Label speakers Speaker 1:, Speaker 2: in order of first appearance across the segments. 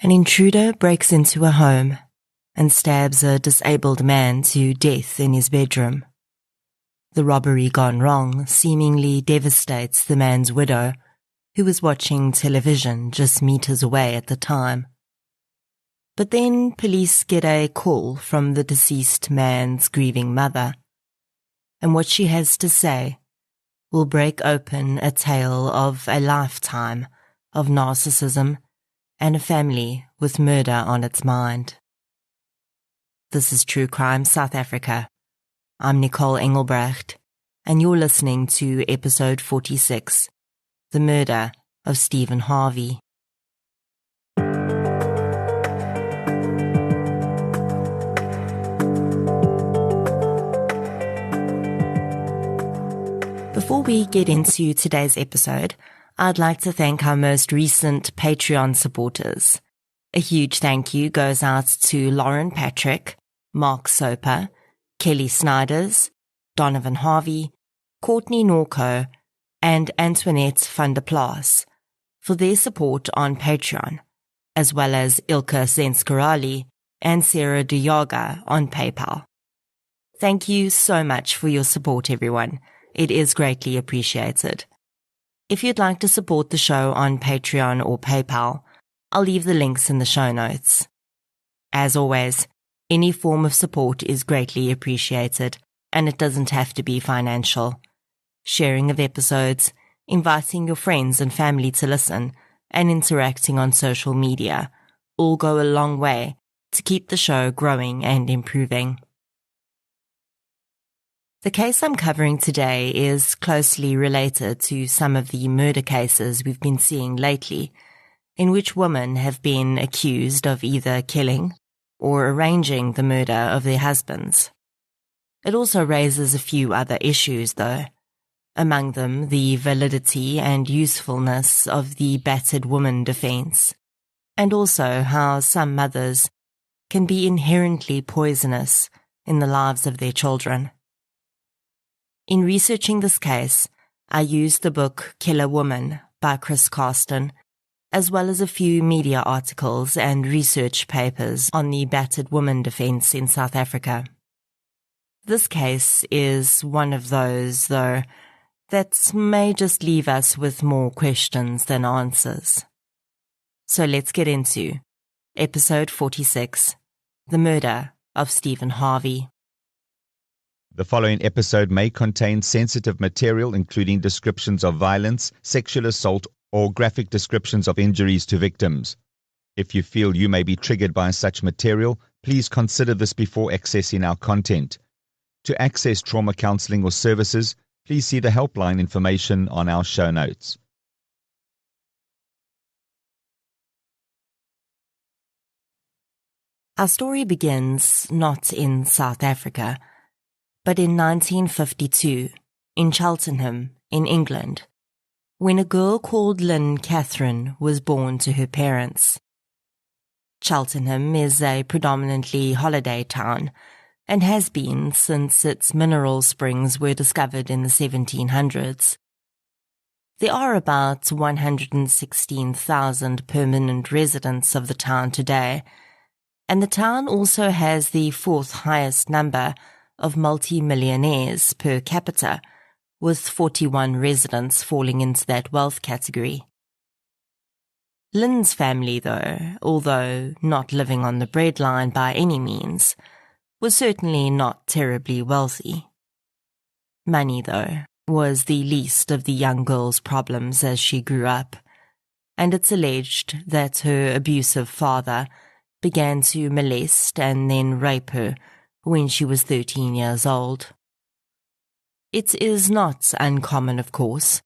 Speaker 1: An intruder breaks into a home and stabs a disabled man to death in his bedroom. The robbery gone wrong seemingly devastates the man's widow, who was watching television just meters away at the time. But then police get a call from the deceased man's grieving mother, and what she has to say will break open a tale of a lifetime of narcissism and a family with murder on its mind. This is True Crime South Africa. I'm Nicole Engelbrecht, and you're listening to episode 46, The Murder of Stephen Harvey. Before we get into today's episode, I'd like to thank our most recent Patreon supporters. A huge thank you goes out to Lauren Patrick, Mark Soper, Kelly Snyders, Donovan Harvey, Courtney Norco, and Antoinette van der Plas for their support on Patreon, as well as Ilka Zenskarali and Sarah Duyaga on PayPal. Thank you so much for your support, everyone. It is greatly appreciated. If you'd like to support the show on Patreon or PayPal, I'll leave the links in the show notes. As always, any form of support is greatly appreciated, and it doesn't have to be financial. Sharing of episodes, inviting your friends and family to listen, and interacting on social media all go a long way to keep the show growing and improving. The case I'm covering today is closely related to some of the murder cases we've been seeing lately, in which women have been accused of either killing or arranging the murder of their husbands. It also raises a few other issues, though, among them the validity and usefulness of the battered woman defense, and also how some mothers can be inherently poisonous in the lives of their children. In researching this case, I used the book Killer Woman by Chris Carsten, as well as a few media articles and research papers on the battered woman defense in South Africa. This case is one of those, though, that may just leave us with more questions than answers. So let's get into episode 46, The Murder of Stephen Harvey.
Speaker 2: The following episode may contain sensitive material, including descriptions of violence, sexual assault, or graphic descriptions of injuries to victims. If you feel you may be triggered by such material, please consider this before accessing our content. To access trauma counseling or services, please see the helpline information on our show notes.
Speaker 1: Our story begins not in South Africa, but in 1952, in Cheltenham, in England, when a girl called Lynn Catherine was born to her parents. Cheltenham is a predominantly holiday town and has been since its mineral springs were discovered in the 1700s. There are about 116,000 permanent residents of the town today, and the town also has the fourth highest number of multi-millionaires per capita, with 41 residents falling into that wealth category. Lynn's family, though, although not living on the breadline by any means, was certainly not terribly wealthy. Money, though, was the least of the young girl's problems as she grew up, and it's alleged that her abusive father began to molest and then rape her when she was 13 years old. It is not uncommon, of course,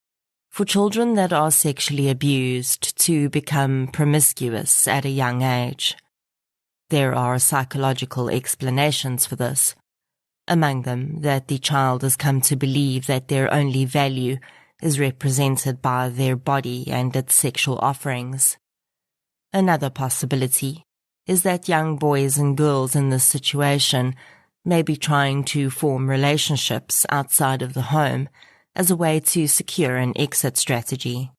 Speaker 1: for children that are sexually abused to become promiscuous at a young age. There are psychological explanations for this, among them that the child has come to believe that their only value is represented by their body and its sexual offerings. Another possibility is that young boys and girls in this situation may be trying to form relationships outside of the home as a way to secure an exit strategy.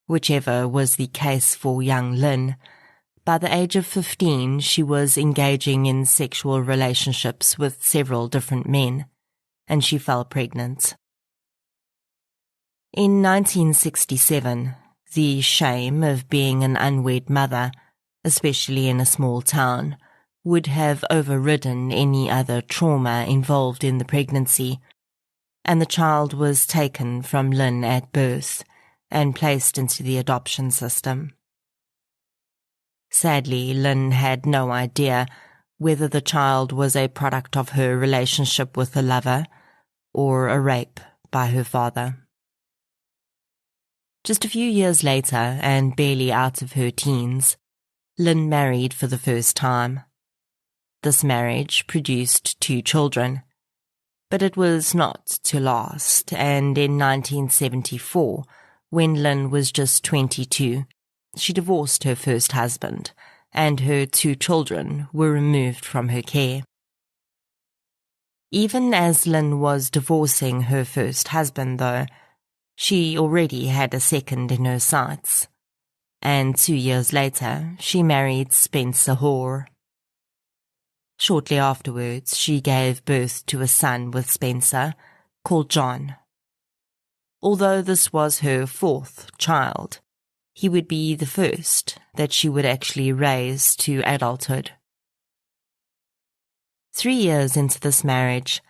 Speaker 1: Whichever was the case for young Lynn, by the age of 15 she was engaging in sexual relationships with several different men, and she fell pregnant. In 1967, the shame of being an unwed mother, especially in a small town, would have overridden any other trauma involved in the pregnancy, and the child was taken from Lynn at birth and placed into the adoption system. Sadly, Lynn had no idea whether the child was a product of her relationship with a lover or a rape by her father. Just a few years later, and barely out of her teens, Lynn married for the first time. This marriage produced 2 children, but it was not to last, and in 1974, when Lynn was just 22, she divorced her first husband, and her 2 children were removed from her care. Even as Lynn was divorcing her first husband, though, she already had a second in her sights, and 2 years later she married Spencer Hoare. Shortly afterwards, she gave birth to a son with Spencer, called John. Although this was her 4th child, he would be the first that she would actually raise to adulthood. 3 years into this marriage,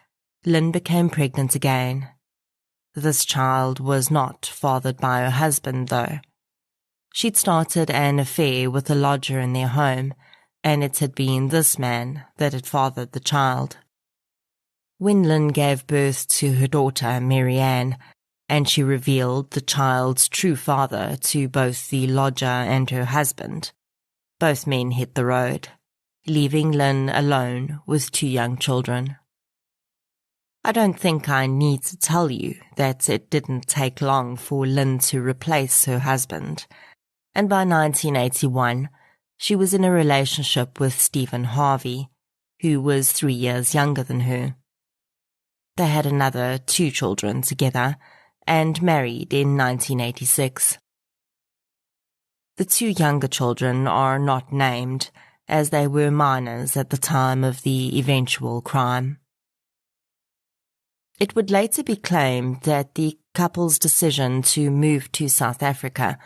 Speaker 1: Lynn became pregnant again. This child was not fathered by her husband, though. She'd started an affair with a lodger in their home, and it had been this man that had fathered the child. When Lynn gave birth to her daughter, Marianne, and she revealed the child's true father to both the lodger and her husband, both men hit the road, leaving Lynn alone with 2 young children. I don't think I need to tell you that it didn't take long for Lynn to replace her husband, and by 1981, she was in a relationship with Stephen Harvey, who was 3 years younger than her. They had another 2 children together and married in 1986. The 2 younger children are not named, as they were minors at the time of the eventual crime. It would later be claimed that the couple's decision to move to South Africa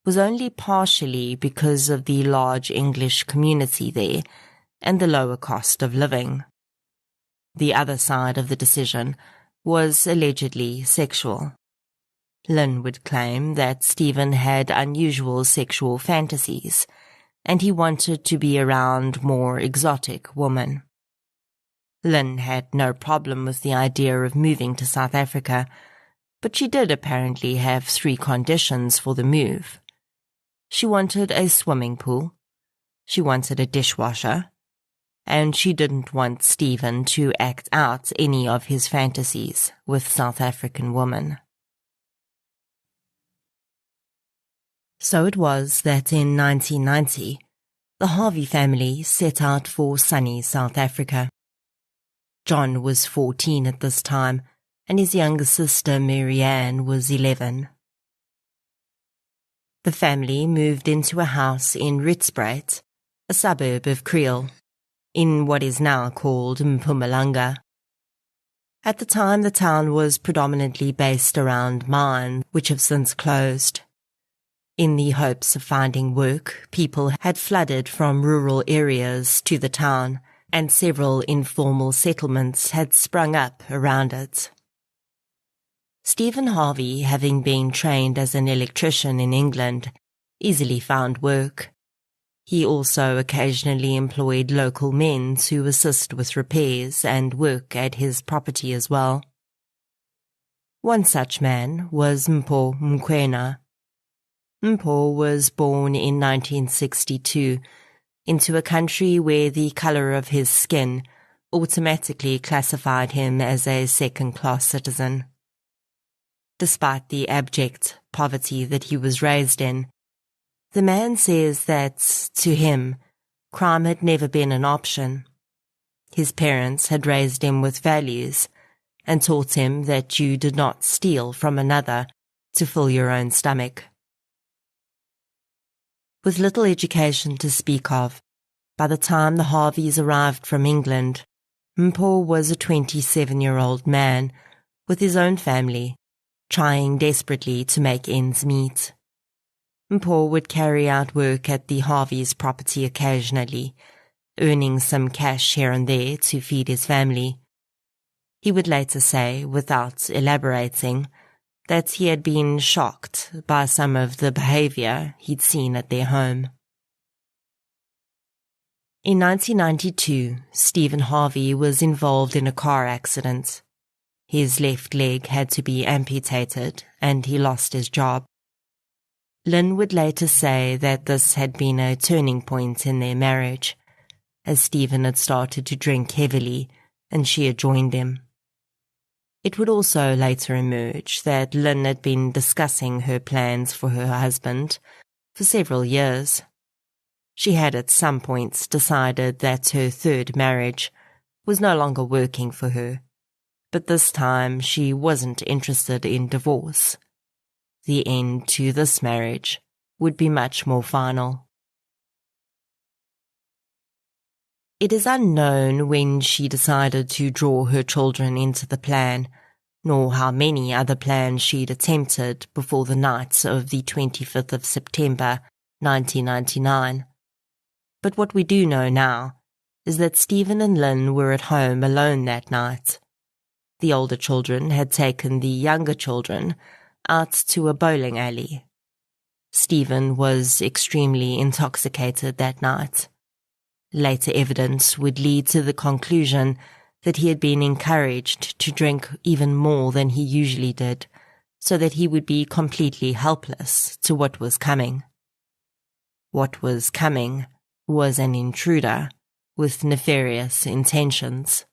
Speaker 1: was only partially because of the large English community there and the lower cost of living. The other side of the decision was allegedly sexual. Lynn would claim that Stephen had unusual sexual fantasies, and he wanted to be around more exotic women. Lynn had no problem with the idea of moving to South Africa, but she did apparently have 3 conditions for the move. She wanted a swimming pool, she wanted a dishwasher, and she didn't want Stephen to act out any of his fantasies with South African women. So it was that in 1990, the Harvey family set out for sunny South Africa. John was 14 at this time, and his younger sister Marianne was 11. The family moved into a house in Ritzbrait, a suburb of Kriel, in what is now called Mpumalanga. At the time, the town was predominantly based around mines, which have since closed. In the hopes of finding work, people had flooded from rural areas to the town, and several informal settlements had sprung up around it. Stephen Harvey, having been trained as an electrician in England, easily found work. He also occasionally employed local men to assist with repairs and work at his property as well. One such man was Mpho Mkwena. Mpho was born in 1962 into a country where the colour of his skin automatically classified him as a second-class citizen. Despite the abject poverty that he was raised in, the man says that, to him, crime had never been an option. His parents had raised him with values and taught him that you did not steal from another to fill your own stomach. With little education to speak of, by the time the Harveys arrived from England, Mpho was a 27-year-old man with his own family, trying desperately to make ends meet. Mpho would carry out work at the Harveys' property occasionally, earning some cash here and there to feed his family. He would later say, without elaborating, that he had been shocked by some of the behavior he'd seen at their home. In 1992, Stephen Harvey was involved in a car accident. His left leg had to be amputated and he lost his job. Lynn would later say that this had been a turning point in their marriage, as Stephen had started to drink heavily and she had joined him. It would also later emerge that Lynn had been discussing her plans for her husband for several years. She had at some points decided that her third marriage was no longer working for her, but this time she wasn't interested in divorce. The end to this marriage would be much more final. It is unknown when she decided to draw her children into the plan, nor how many other plans she'd attempted before the night of the 25th of September, 1999. But what we do know now is that Stephen and Lynn were at home alone that night. The older children had taken the younger children out to a bowling alley. Stephen was extremely intoxicated that night. Later evidence would lead to the conclusion that he had been encouraged to drink even more than he usually did, so that he would be completely helpless to what was coming. What was coming was an intruder with nefarious intentions.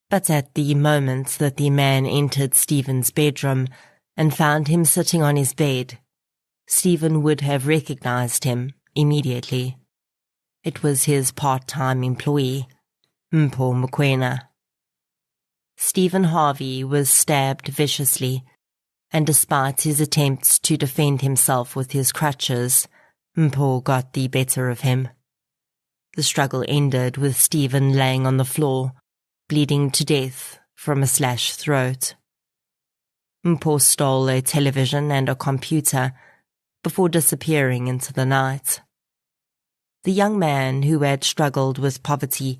Speaker 1: But at the moment that the man entered Stephen's bedroom and found him sitting on his bed, Stephen would have recognized him immediately. It was his part-time employee, Mpho Mokoena. Stephen Harvey was stabbed viciously, and despite his attempts to defend himself with his crutches, Mpho got the better of him. The struggle ended with Stephen laying on the floor, bleeding to death from a slashed throat. Mpho stole a television and a computer before disappearing into the night. The young man who had struggled with poverty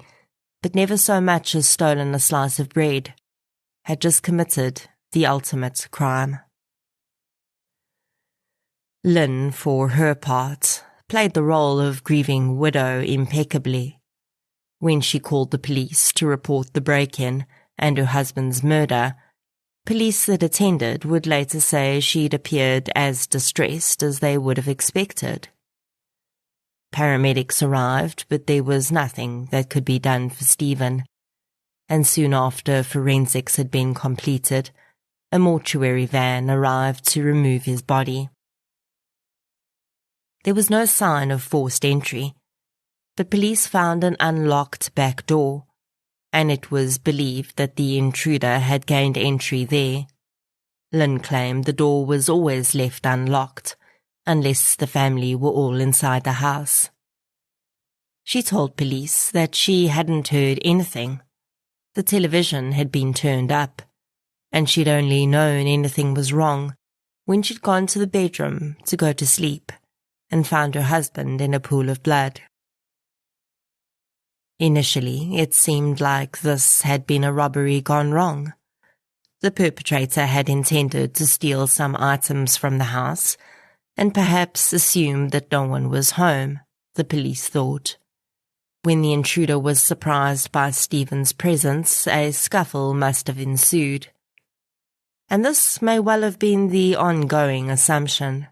Speaker 1: but never so much as stolen a slice of bread had just committed the ultimate crime. Lynn, for her part, played the role of grieving widow impeccably. When she called the police to report the break-in and her husband's murder, police that attended would later say she'd appeared as distressed as they would have expected. Paramedics arrived, but there was nothing that could be done for Stephen, and soon after forensics had been completed, a mortuary van arrived to remove his body. There was no sign of forced entry, but police found an unlocked back door, and it was believed that the intruder had gained entry there. Lynn claimed the door was always left unlocked, unless the family were all inside the house. She told police that she hadn't heard anything. The television had been turned up, and she'd only known anything was wrong when she'd gone to the bedroom to go to sleep and found her husband in a pool of blood. Initially, it seemed like this had been a robbery gone wrong. The perpetrator had intended to steal some items from the house and perhaps assumed that no one was home, the police thought. When the intruder was surprised by Stephen's presence, a scuffle must have ensued. And this may well have been the ongoing assumption,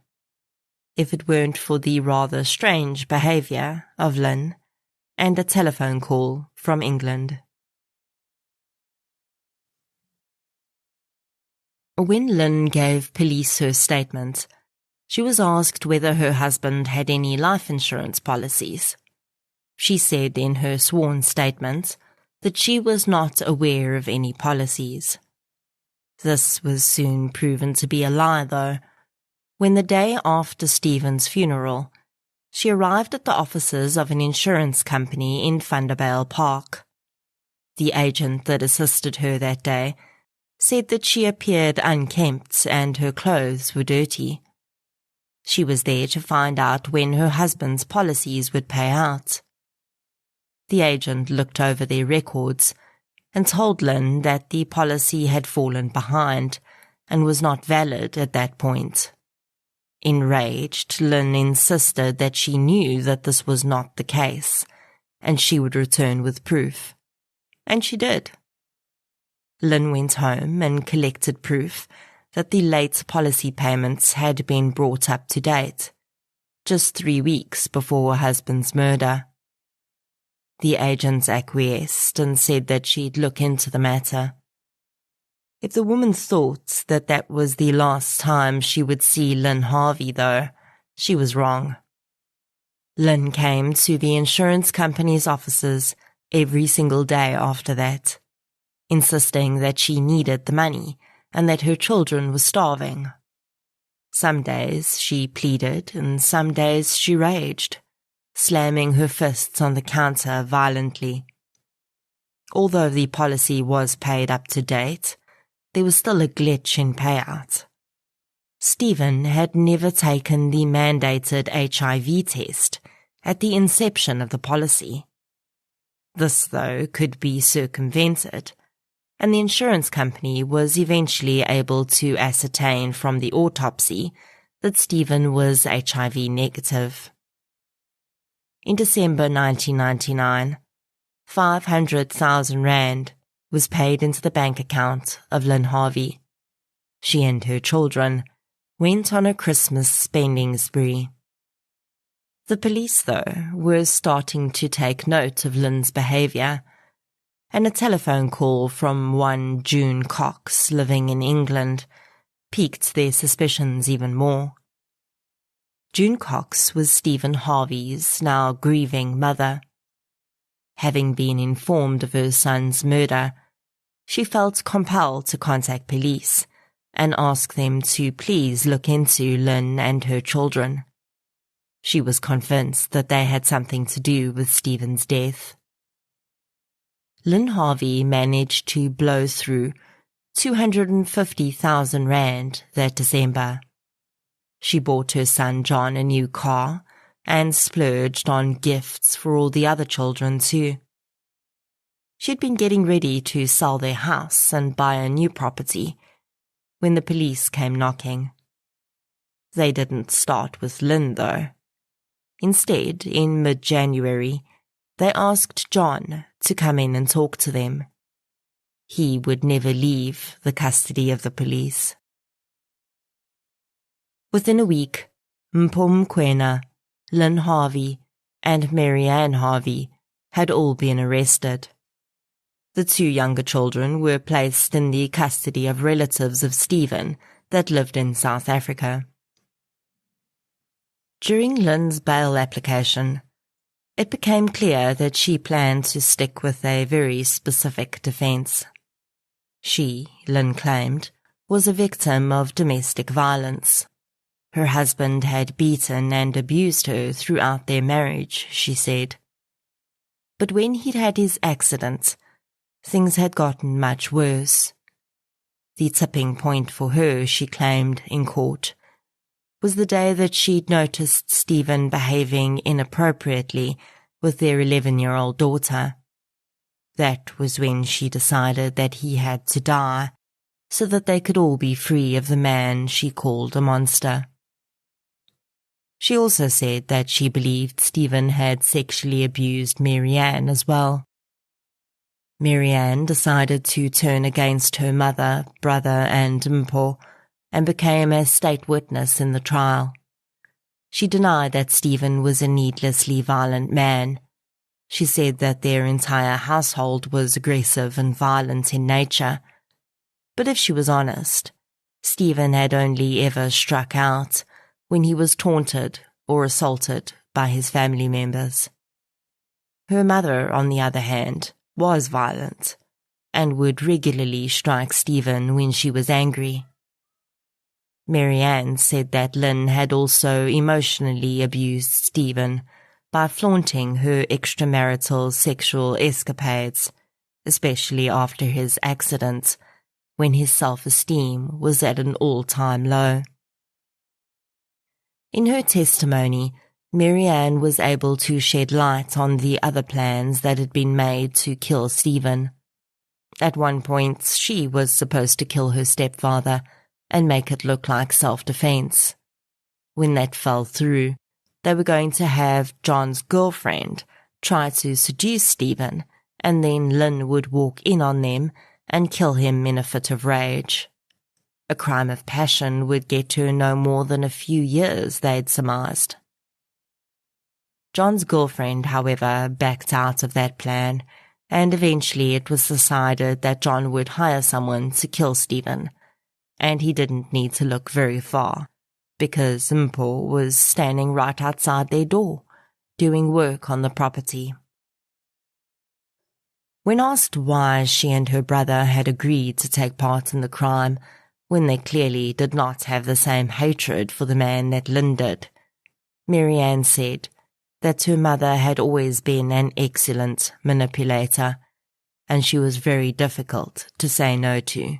Speaker 1: if it weren't for the rather strange behaviour of Lynn and a telephone call from England. When Lynn gave police her statement, she was asked whether her husband had any life insurance policies. She said in her sworn statement that she was not aware of any policies. This was soon proven to be a lie, though, when the day after Stephen's funeral, She arrived at the offices of an insurance company in Vanderbijl Park. The agent that assisted her that day said that she appeared unkempt and her clothes were dirty. She was there to find out when her husband's policies would pay out. The agent looked over their records and told Lynn that the policy had fallen behind and was not valid at that point. Enraged, Lynn insisted that she knew that this was not the case, and she would return with proof. And she did. Lynn went home and collected proof that the late policy payments had been brought up to date, just 3 weeks before her husband's murder. The agents acquiesced and said that she'd look into the matter. If the woman thought that that was the last time she would see Lynn Harvey, though, she was wrong. Lynn came to the insurance company's offices every single day after that, insisting that she needed the money and that her children were starving. Some days she pleaded and some days she raged, slamming her fists on the counter violently. Although the policy was paid up to date, there was still a glitch in payout. Stephen had never taken the mandated HIV test at the inception of the policy. This, though, could be circumvented, and the insurance company was eventually able to ascertain from the autopsy that Stephen was HIV negative. In December 1999, 500,000 rand was paid into the bank account of Lynn Harvey. She and her children went on a Christmas spending spree. The police, though, were starting to take note of Lynn's behaviour, and a telephone call from one June Cox living in England piqued their suspicions even more. June Cox was Stephen Harvey's now grieving mother. Having been informed of her son's murder, she felt compelled to contact police and ask them to please look into Lynn and her children. She was convinced that they had something to do with Stephen's death. Lynn Harvey managed to blow through 250,000 rand that December. She bought her son John a new car and splurged on gifts for all the other children too. She'd been getting ready to sell their house and buy a new property when the police came knocking. They didn't start with Lynn, though. Instead, in mid-January, they asked John to come in and talk to them. He would never leave the custody of the police. Within a week, Mpho Mkwena, Lynn Harvey, and Marianne Harvey had all been arrested. The 2 younger children were placed in the custody of relatives of Stephen that lived in South Africa. During Lynn's bail application, it became clear that she planned to stick with a very specific defence. She, Lynn claimed, was a victim of domestic violence. Her husband had beaten and abused her throughout their marriage, she said. But when he'd had his accident, things had gotten much worse. The tipping point for her, she claimed in court, was the day that she'd noticed Stephen behaving inappropriately with their 11-year-old daughter. That was when she decided that he had to die so that they could all be free of the man she called a monster. She also said that she believed Stephen had sexually abused Marianne as well. Marianne decided to turn against her mother, brother and Mpho and became a state witness in the trial. She denied that Stephen was a needlessly violent man. She said that their entire household was aggressive and violent in nature. But if she was honest, Stephen had only ever struck out when he was taunted or assaulted by his family members. Her mother, on the other hand, was violent and would regularly strike Stephen when she was angry. Marianne said that Lynn had also emotionally abused Stephen by flaunting her extramarital sexual escapades, especially after his accident, when his self-esteem was at an all-time low. In her testimony, Marianne was able to shed light on the other plans that had been made to kill Stephen. At one point, she was supposed to kill her stepfather and make it look like self-defense. When that fell through, they were going to have John's girlfriend try to seduce Stephen, and then Lynn would walk in on them and kill him in a fit of rage. A crime of passion would get her no more than a few years, they'd surmised. John's girlfriend, however, backed out of that plan, and eventually it was decided that John would hire someone to kill Stephen, and he didn't need to look very far, because Mpho was standing right outside their door, doing work on the property. When asked why she and her brother had agreed to take part in the crime, when they clearly did not have the same hatred for the man that Lynn did, Marianne said that her mother had always been an excellent manipulator, and she was very difficult to say no to.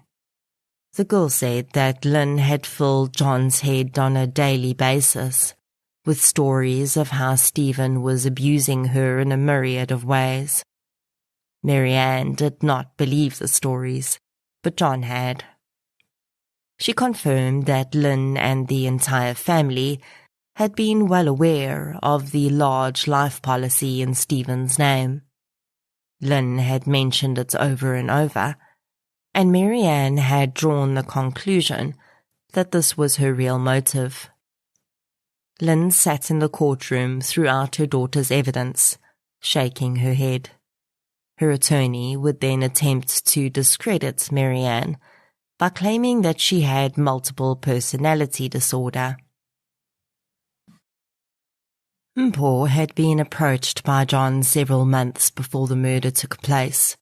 Speaker 1: The girl said that Lynn had filled John's head on a daily basis with stories of how Stephen was abusing her in a myriad of ways. Marianne did not believe the stories, but John had. She confirmed that Lynn and the entire family had been well aware of the large life policy in Stephen's name. Lynn had mentioned it over and over, and Marianne had drawn the conclusion that this was her real motive. Lynn sat in the courtroom throughout her daughter's evidence, shaking her head. Her attorney would then attempt to discredit Marianne by claiming that she had multiple personality disorder. Mpho had been approached by John several months before the murder took place.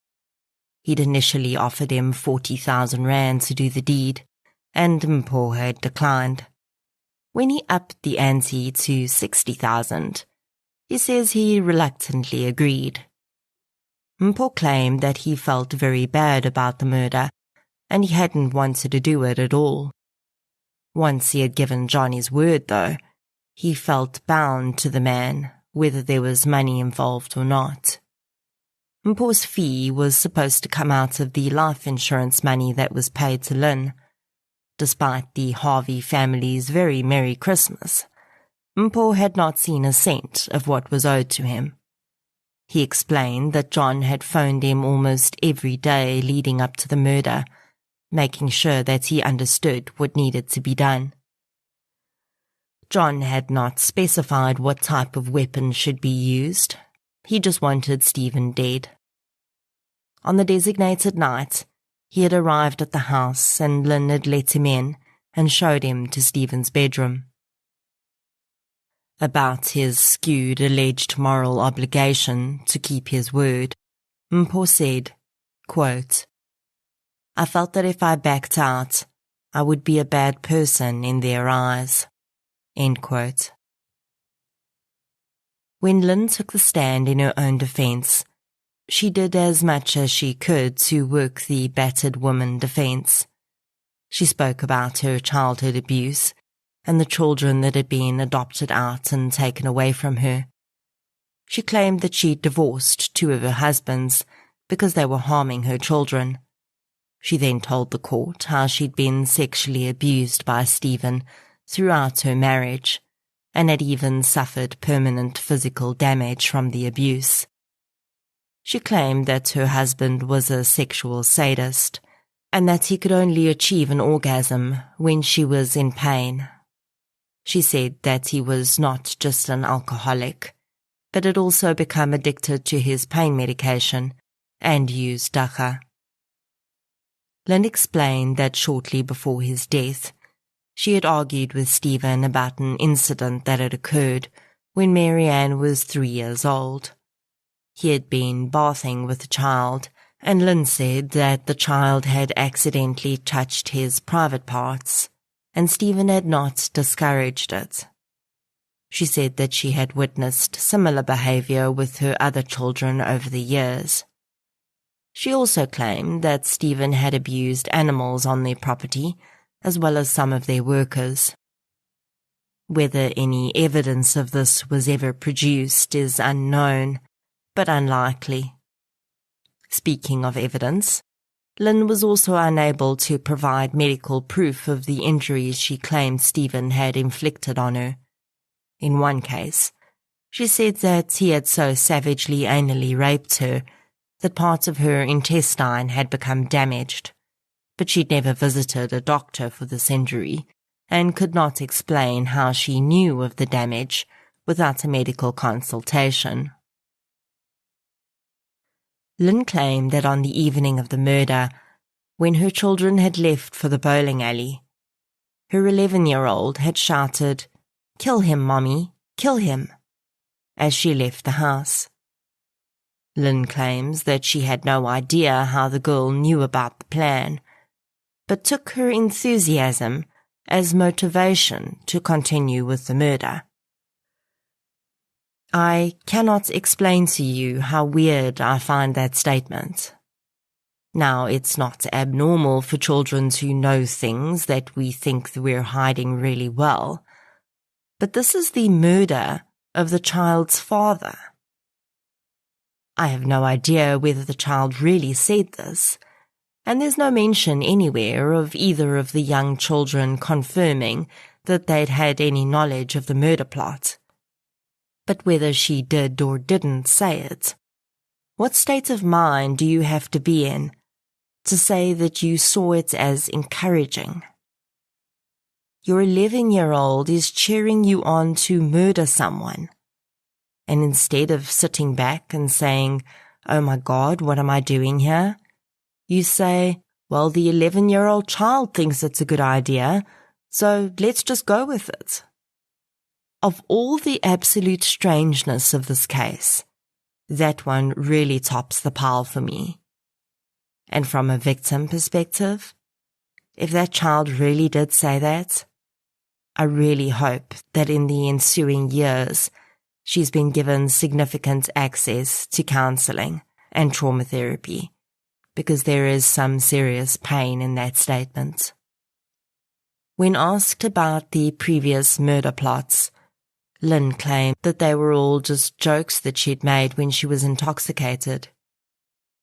Speaker 1: He'd initially offered him 40,000 rand to do the deed, and Mpho had declined. When he upped the ante to 60,000, he says he reluctantly agreed. Mpho claimed that he felt very bad about the murder, and he hadn't wanted to do it at all. Once he had given John his word, though, he felt bound to the man, whether there was money involved or not. Mpho's fee was supposed to come out of the life insurance money that was paid to Lynn. Despite the Harvey family's very Merry Christmas, Mpho had not seen a cent of what was owed to him. He explained that John had phoned him almost every day leading up to the murder, making sure that he understood what needed to be done. John had not specified what type of weapon should be used. He just wanted Stephen dead. On the designated night, he had arrived at the house and Lynn had let him in and showed him to Stephen's bedroom. About his skewed alleged moral obligation to keep his word, Mpho said, quote, "I felt that if I backed out, I would be a bad person in their eyes." End quote. When Lynn took the stand in her own defense, she did as much as she could to work the battered woman defense. She spoke about her childhood abuse and the children that had been adopted out and taken away from her. She claimed that she'd divorced 2 of her husbands because they were harming her children. She then told the court how she'd been sexually abused by Stephen throughout her marriage, and had even suffered permanent physical damage from the abuse. She claimed that her husband was a sexual sadist, and that he could only achieve an orgasm when she was in pain. She said that he was not just an alcoholic, but had also become addicted to his pain medication and used dagga. Lynn explained that shortly before his death, she had argued with Stephen about an incident that had occurred when Marianne was 3 years old. He had been bathing with a child, and Lynn said that the child had accidentally touched his private parts. and Stephen had not discouraged it. She said that she had witnessed similar behavior with her other children over the years. She also claimed that Stephen had abused animals on their property, as well as some of their workers. Whether any evidence of this was ever produced is unknown, but unlikely. Speaking of evidence, Lynn was also unable to provide medical proof of the injuries she claimed Stephen had inflicted on her. In one case, she said that he had so savagely anally raped her that parts of her intestine had become damaged, but she'd never visited a doctor for this injury and could not explain how she knew of the damage without a medical consultation. Lynn claimed that on the evening of the murder, when her children had left for the bowling alley, her 11-year-old had shouted, "Kill him, Mommy, kill him," as she left the house. Lynn claims that she had no idea how the girl knew about the plan, but took her enthusiasm as motivation to continue with the murder. I cannot explain to you how weird I find that statement. Now, it's not abnormal for children to know things that we think that we're hiding really well, but this is the murder of the child's father. I have no idea whether the child really said this, and there's no mention anywhere of either of the young children confirming that they'd had any knowledge of the murder plot. But whether she did or didn't say it, what state of mind do you have to be in to say that you saw it as encouraging? Your 11-year-old is cheering you on to murder someone. And instead of sitting back and saying, "Oh my God, what am I doing here?" you say, "Well, the 11-year-old child thinks it's a good idea, so let's just go with it." Of all the absolute strangeness of this case, that one really tops the pile for me. And from a victim perspective, if that child really did say that, I really hope that in the ensuing years, she's been given significant access to counseling and trauma therapy, because there is some serious pain in that statement. When asked about the previous murder plots, Lynn claimed that they were all just jokes that she'd made when she was intoxicated.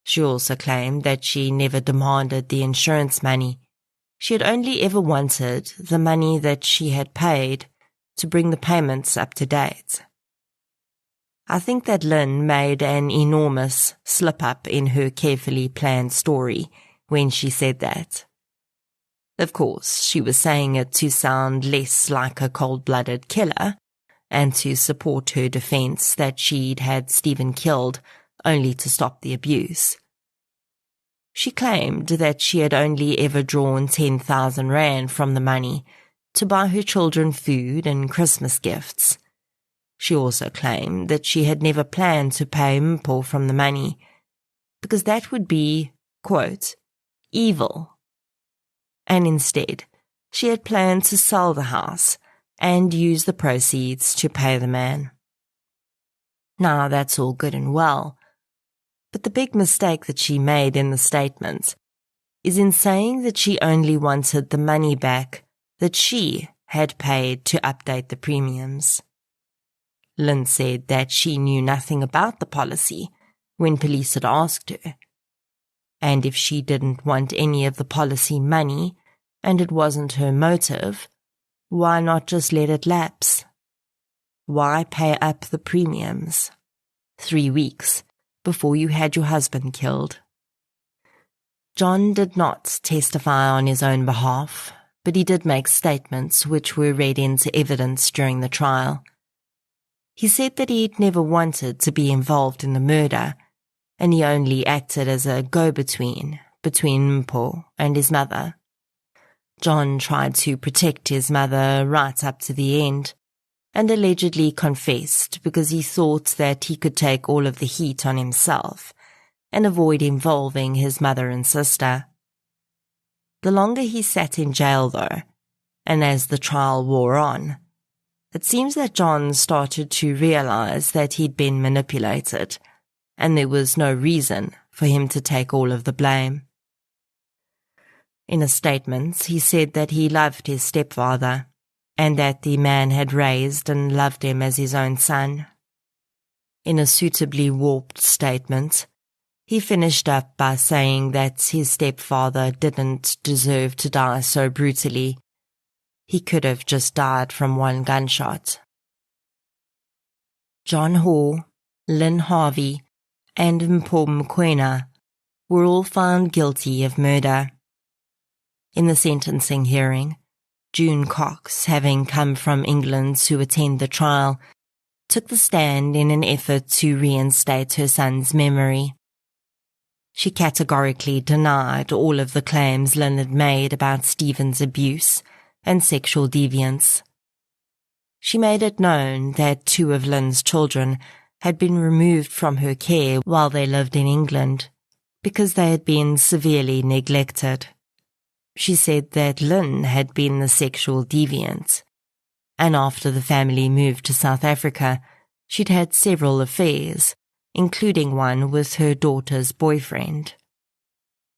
Speaker 1: She also claimed that she never demanded the insurance money. She had only ever wanted the money that she had paid to bring the payments up to date. I think that Lynn made an enormous slip-up in her carefully planned story when she said that. Of course, she was saying it to sound less like a cold-blooded killer and to support her defense that she'd had Stephen killed only to stop the abuse. She claimed that she had only ever drawn 10,000 rand from the money to buy her children food and Christmas gifts. She also claimed that she had never planned to pay Mpho from the money, because that would be, quote, evil. And instead, she had planned to sell the house and use the proceeds to pay the man. Now, that's all good and well, but the big mistake that she made in the statement is in saying that she only wanted the money back that she had paid to update the premiums. Lynn said that she knew nothing about the policy when police had asked her, and if she didn't want any of the policy money and it wasn't her motive, why not just let it lapse? Why pay up the premiums 3 weeks before you had your husband killed? John did not testify on his own behalf, but he did make statements which were read into evidence during the trial. He said that he'd never wanted to be involved in the murder, and he only acted as a go-between between Mpho and his mother. John tried to protect his mother right up to the end, and allegedly confessed because he thought that he could take all of the heat on himself and avoid involving his mother and sister. The longer he sat in jail, though, and as the trial wore on, it seems that John started to realize that he'd been manipulated, and there was no reason for him to take all of the blame. In a statement, he said that he loved his stepfather, and that the man had raised and loved him as his own son. In a suitably warped statement, he finished up by saying that his stepfather didn't deserve to die so brutally. He could have just died from one gunshot. John Hoare, Lynn Harvey, and Mpho Mokoena were all found guilty of murder. In the sentencing hearing, June Cox, having come from England to attend the trial, took the stand in an effort to reinstate her son's memory. She categorically denied all of the claims Lynn had made about Stephen's abuse and sexual deviance. She made it known that 2 of Lynn's children had been removed from her care while they lived in England because they had been severely neglected. She said that Lynn had been the sexual deviant, and after the family moved to South Africa, she'd had several affairs, including one with her daughter's boyfriend.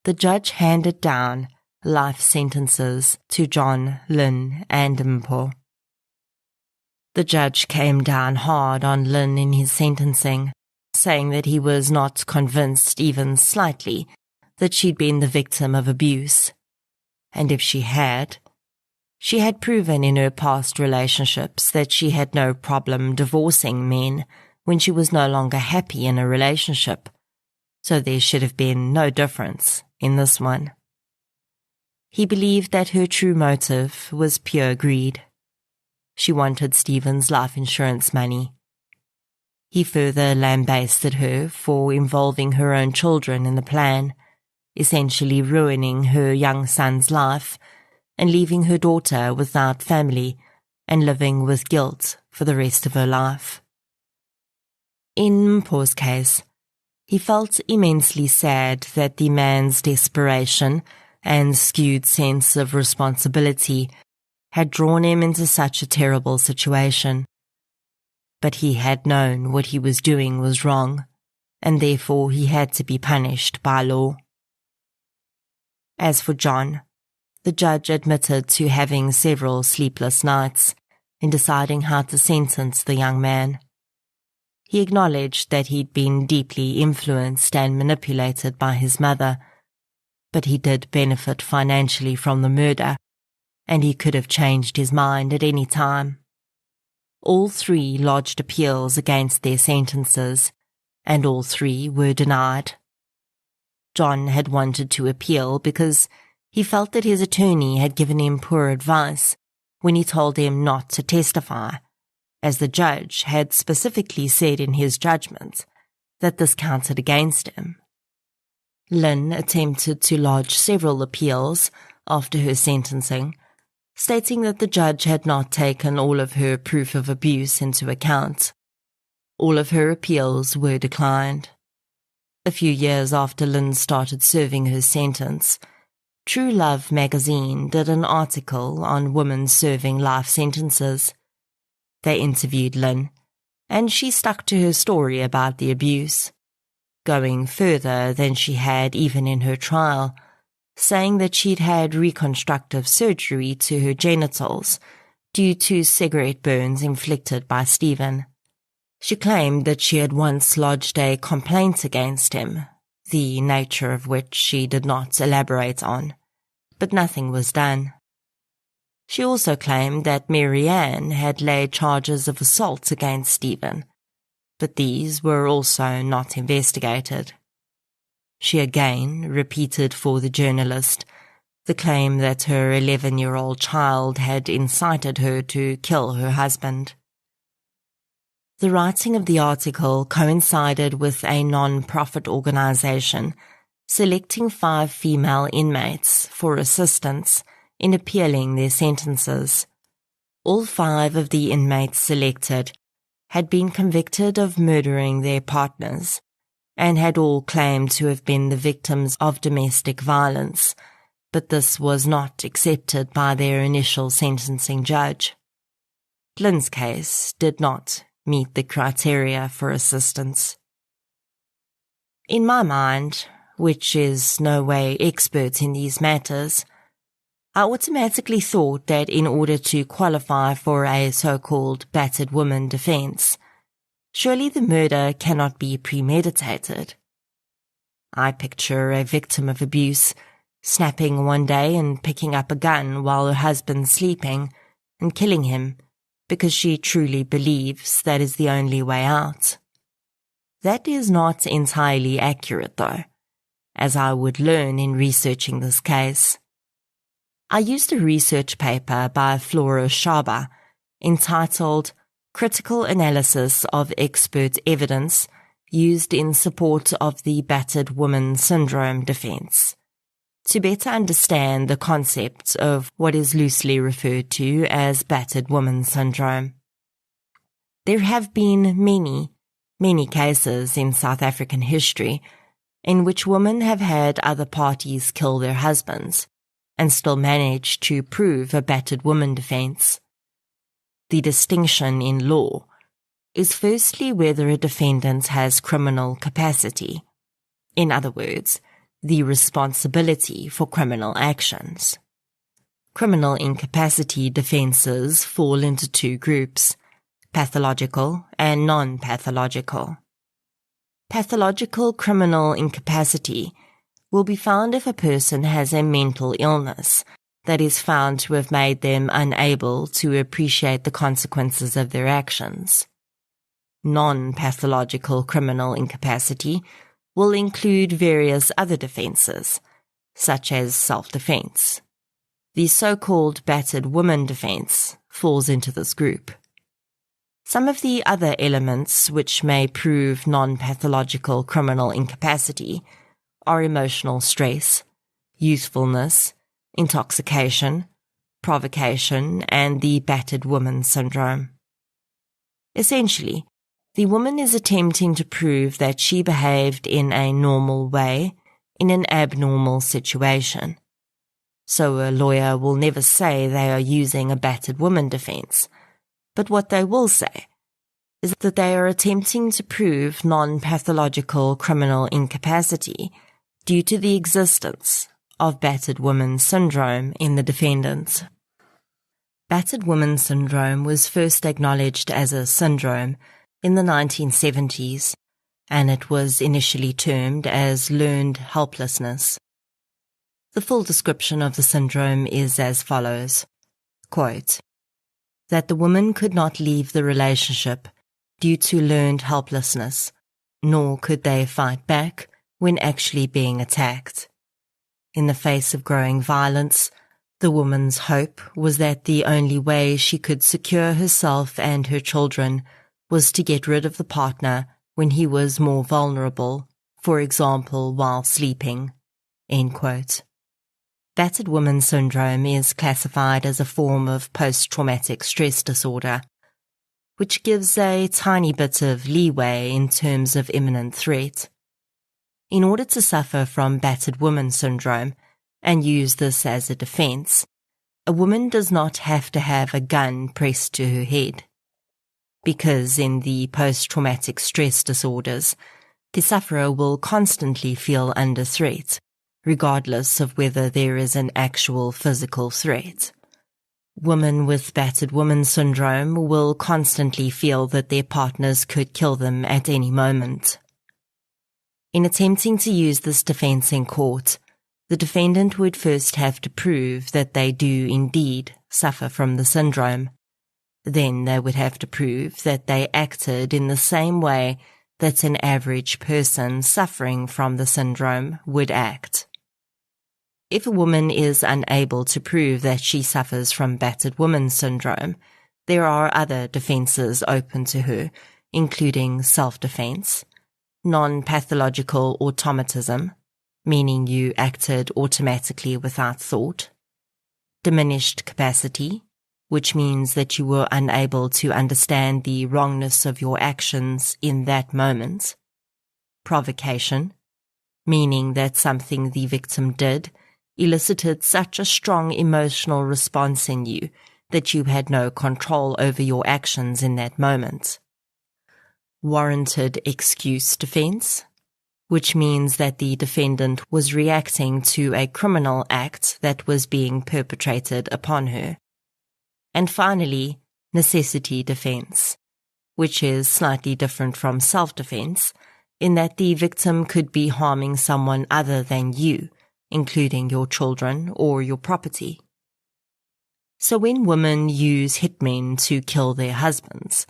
Speaker 1: The judge handed down life sentences to John, Lynn, and Mpho. The judge came down hard on Lynn in his sentencing, saying that he was not convinced even slightly that she'd been the victim of abuse. And if she had proven in her past relationships that she had no problem divorcing men when she was no longer happy in a relationship, so there should have been no difference in this one. He believed that her true motive was pure greed. She wanted Stephen's life insurance money. He further lambasted her for involving her own children in the plan, essentially ruining her young son's life and leaving her daughter without family and living with guilt for the rest of her life. In Mpho's case, he felt immensely sad that the man's desperation and skewed sense of responsibility had drawn him into such a terrible situation. But he had known what he was doing was wrong, and therefore he had to be punished by law. As for John, the judge admitted to having several sleepless nights in deciding how to sentence the young man. He acknowledged that he'd been deeply influenced and manipulated by his mother, but he did benefit financially from the murder, and he could have changed his mind at any time. All 3 lodged appeals against their sentences, and all 3 were denied. John had wanted to appeal because he felt that his attorney had given him poor advice when he told him not to testify, as the judge had specifically said in his judgment that this counted against him. Lynn attempted to lodge several appeals after her sentencing, stating that the judge had not taken all of her proof of abuse into account. All of her appeals were declined. A few years after Lynn started serving her sentence, True Love magazine did an article on women serving life sentences. They interviewed Lynn, and she stuck to her story about the abuse, going further than she had even in her trial, saying that she'd had reconstructive surgery to her genitals due to cigarette burns inflicted by Stephen. She claimed that she had once lodged a complaint against him, the nature of which she did not elaborate on, but nothing was done. She also claimed that Mary Ann had laid charges of assault against Stephen, but these were also not investigated. She again repeated for the journalist the claim that her 11-year-old child had incited her to kill her husband. The writing of the article coincided with a non-profit organization selecting 5 female inmates for assistance in appealing their sentences. All 5 of the inmates selected had been convicted of murdering their partners and had all claimed to have been the victims of domestic violence but this was not accepted by their initial sentencing judge. Lynn's case did not meet the criteria for assistance. In my mind, which is no way expert in these matters, I automatically thought that in order to qualify for a so-called battered woman defense, surely the murder cannot be premeditated. I picture a victim of abuse snapping one day and picking up a gun while her husband's sleeping and killing him because she truly believes that is the only way out. That is not entirely accurate though, as I would learn in researching this case. I used a research paper by Flora Schaber entitled Critical Analysis of Expert Evidence Used in Support of the Battered Woman Syndrome Defense, to better understand the concept of what is loosely referred to as battered woman syndrome. There have been many cases in South African history in which women have had other parties kill their husbands and still managed to prove a battered woman defense. The distinction in law is firstly whether a defendant has criminal capacity. In other words, the responsibility for criminal actions. Criminal incapacity defenses fall into two groups, pathological and non-pathological. Pathological criminal incapacity will be found if a person has a mental illness that is found to have made them unable to appreciate the consequences of their actions. Non-pathological criminal incapacity will include various other defenses, such as self-defense. The so-called battered woman defense falls into this group. Some of the other elements which may prove non-pathological criminal incapacity are emotional stress, youthfulness, intoxication, provocation, and the battered woman syndrome. Essentially, the woman is attempting to prove that she behaved in a normal way in an abnormal situation. So a lawyer will never say they are using a battered woman defense, but what they will say is that they are attempting to prove non-pathological criminal incapacity due to the existence of battered woman syndrome in the defendant. Battered woman syndrome was first acknowledged as a syndrome in the 1970s, and it was initially termed as learned helplessness. The full description of the syndrome is as follows, quote, that the woman could not leave the relationship due to learned helplessness, nor could they fight back when actually being attacked. In the face of growing violence, the woman's hope was that the only way she could secure herself and her children was to get rid of the partner when he was more vulnerable, for example, while sleeping. End quote. Battered woman syndrome is classified as a form of post-traumatic stress disorder, which gives a tiny bit of leeway in terms of imminent threat. In order to suffer from battered woman syndrome and use this as a defense, a woman does not have to have a gun pressed to her head. Because in the post-traumatic stress disorders, the sufferer will constantly feel under threat, regardless of whether there is an actual physical threat. Women with battered woman syndrome will constantly feel that their partners could kill them at any moment. In attempting to use this defense in court, the defendant would first have to prove that they do indeed suffer from the syndrome. Then they would have to prove that they acted in the same way that an average person suffering from the syndrome would act. If a woman is unable to prove that she suffers from battered woman syndrome, there are other defenses open to her, including self-defense, non-pathological automatism, meaning you acted automatically without thought, diminished capacity, which means that you were unable to understand the wrongness of your actions in that moment, provocation, meaning that something the victim did elicited such a strong emotional response in you that you had no control over your actions in that moment. Warranted excuse defense, which means that the defendant was reacting to a criminal act that was being perpetrated upon her. And finally, necessity defense, which is slightly different from self-defense in that the victim could be harming someone other than you, including your children or your property. So when women use hitmen to kill their husbands,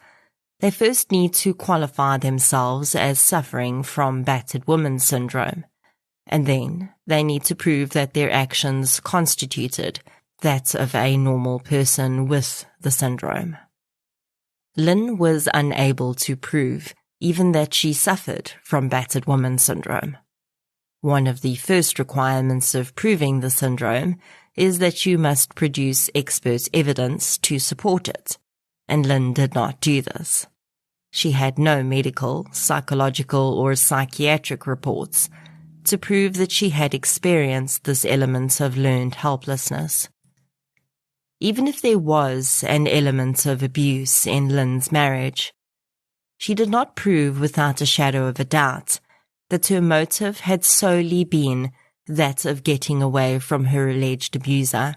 Speaker 1: they first need to qualify themselves as suffering from battered woman syndrome, and then they need to prove that their actions constituted that of a normal person with the syndrome. Lynn was unable to prove even that she suffered from battered woman syndrome. One of the first requirements of proving the syndrome is that you must produce expert evidence to support it, and Lynn did not do this. She had no medical, psychological, or psychiatric reports to prove that she had experienced this element of learned helplessness. Even if there was an element of abuse in Lynn's marriage, she did not prove without a shadow of a doubt that her motive had solely been that of getting away from her alleged abuser.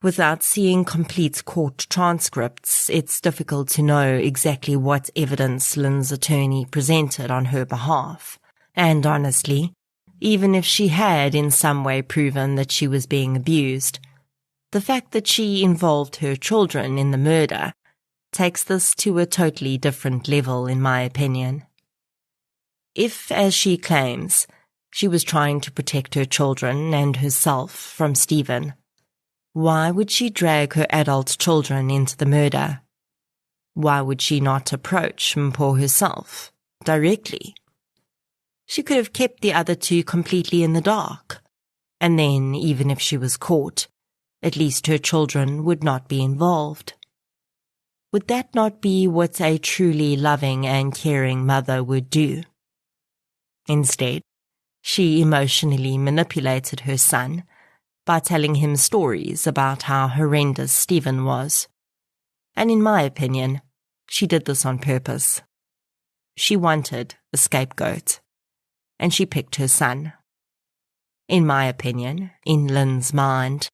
Speaker 1: Without seeing complete court transcripts, it's difficult to know exactly what evidence Lynn's attorney presented on her behalf. And honestly, even if she had in some way proven that she was being abused, the fact that she involved her children in the murder takes this to a totally different level, in my opinion. If, as she claims, she was trying to protect her children and herself from Stephen, why would she drag her adult children into the murder? Why would she not approach Mpho herself, directly? She could have kept the other two completely in the dark, and then, even if she was caught, at least her children would not be involved. Would that not be what a truly loving and caring mother would do? Instead, she emotionally manipulated her son by telling him stories about how horrendous Stephen was. And in my opinion, she did this on purpose. She wanted a scapegoat, and she picked her son. In my opinion, in Lynn's mind,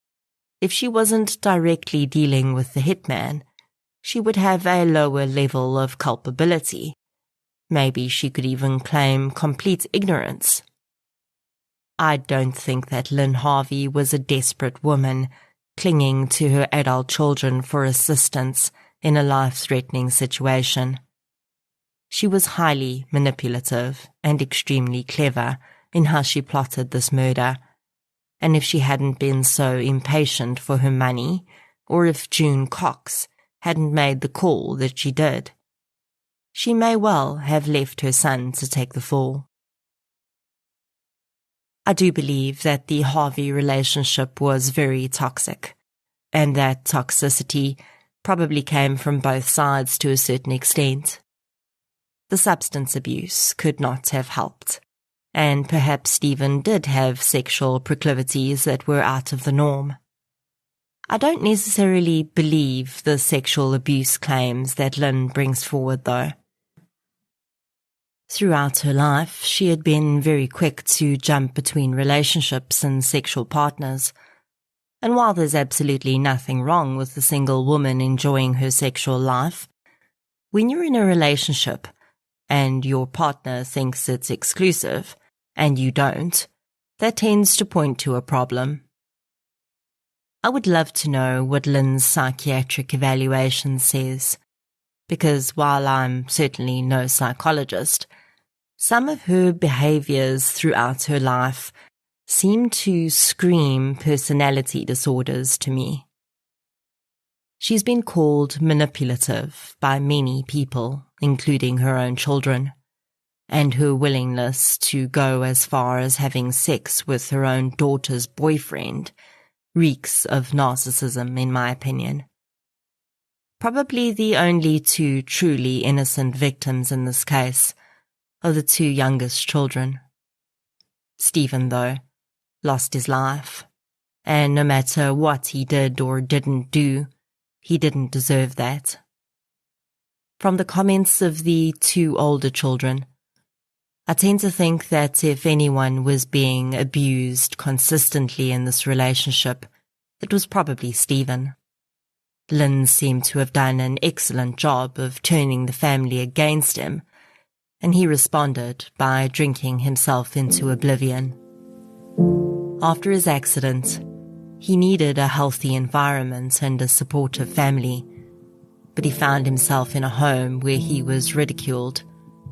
Speaker 1: if she wasn't directly dealing with the hitman, she would have a lower level of culpability. Maybe she could even claim complete ignorance. I don't think that Lynn Harvey was a desperate woman clinging to her adult children for assistance in a life-threatening situation. She was highly manipulative and extremely clever in how she plotted this murder, and if she hadn't been so impatient for her money, or if June Cox hadn't made the call that she did, she may well have left her son to take the fall. I do believe that the Harvey relationship was very toxic, and that toxicity probably came from both sides to a certain extent. The substance abuse could not have helped, and perhaps Stephen did have sexual proclivities that were out of the norm. I don't necessarily believe the sexual abuse claims that Lynn brings forward, though. Throughout her life, she had been very quick to jump between relationships and sexual partners. And while there's absolutely nothing wrong with a single woman enjoying her sexual life, when you're in a relationship and your partner thinks it's exclusive and you don't, that tends to point to a problem. I would love to know what Lynn's psychiatric evaluation says, because while I'm certainly no psychologist, some of her behaviors throughout her life seem to scream personality disorders to me. She's been called manipulative by many people, including her own children, and her willingness to go as far as having sex with her own daughter's boyfriend reeks of narcissism, in my opinion. Probably the only two truly innocent victims in this case are the two youngest children. Stephen, though, lost his life. And no matter what he did or didn't do, he didn't deserve that. From the comments of the two older children, I tend to think that if anyone was being abused consistently in this relationship, it was probably Stephen. Lynn seemed to have done an excellent job of turning the family against him, and he responded by drinking himself into oblivion. After his accident, he needed a healthy environment and a supportive family, but he found himself in a home where he was ridiculed,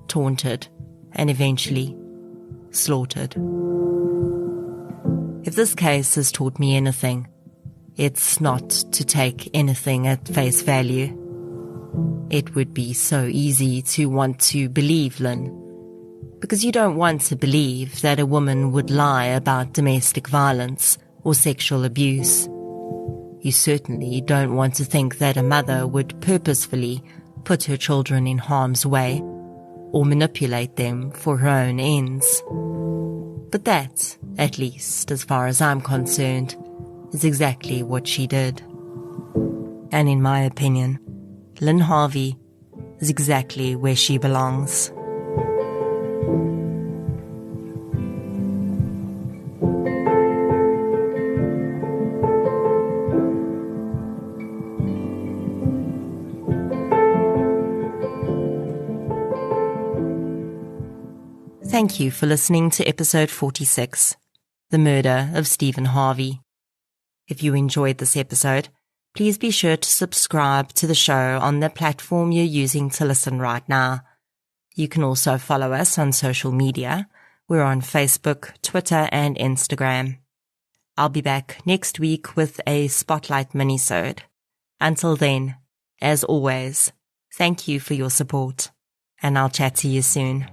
Speaker 1: taunted, and eventually slaughtered. If this case has taught me anything, it's not to take anything at face value. It would be so easy to want to believe Lynn, because you don't want to believe that a woman would lie about domestic violence or sexual abuse. You certainly don't want to think that a mother would purposefully put her children in harm's way or manipulate them for her own ends. But that, at least as far as I'm concerned, is exactly what she did. And in my opinion, Lynn Harvey is exactly where she belongs. Thank you for listening to episode 46, The Murder of Stephen Harvey. If you enjoyed this episode, please be sure to subscribe to the show on the platform you're using to listen right now. You can also follow us on social media. We're on Facebook, Twitter, and Instagram. I'll be back next week with a Spotlight minisode. Until then, as always, thank you for your support, and I'll chat to you soon.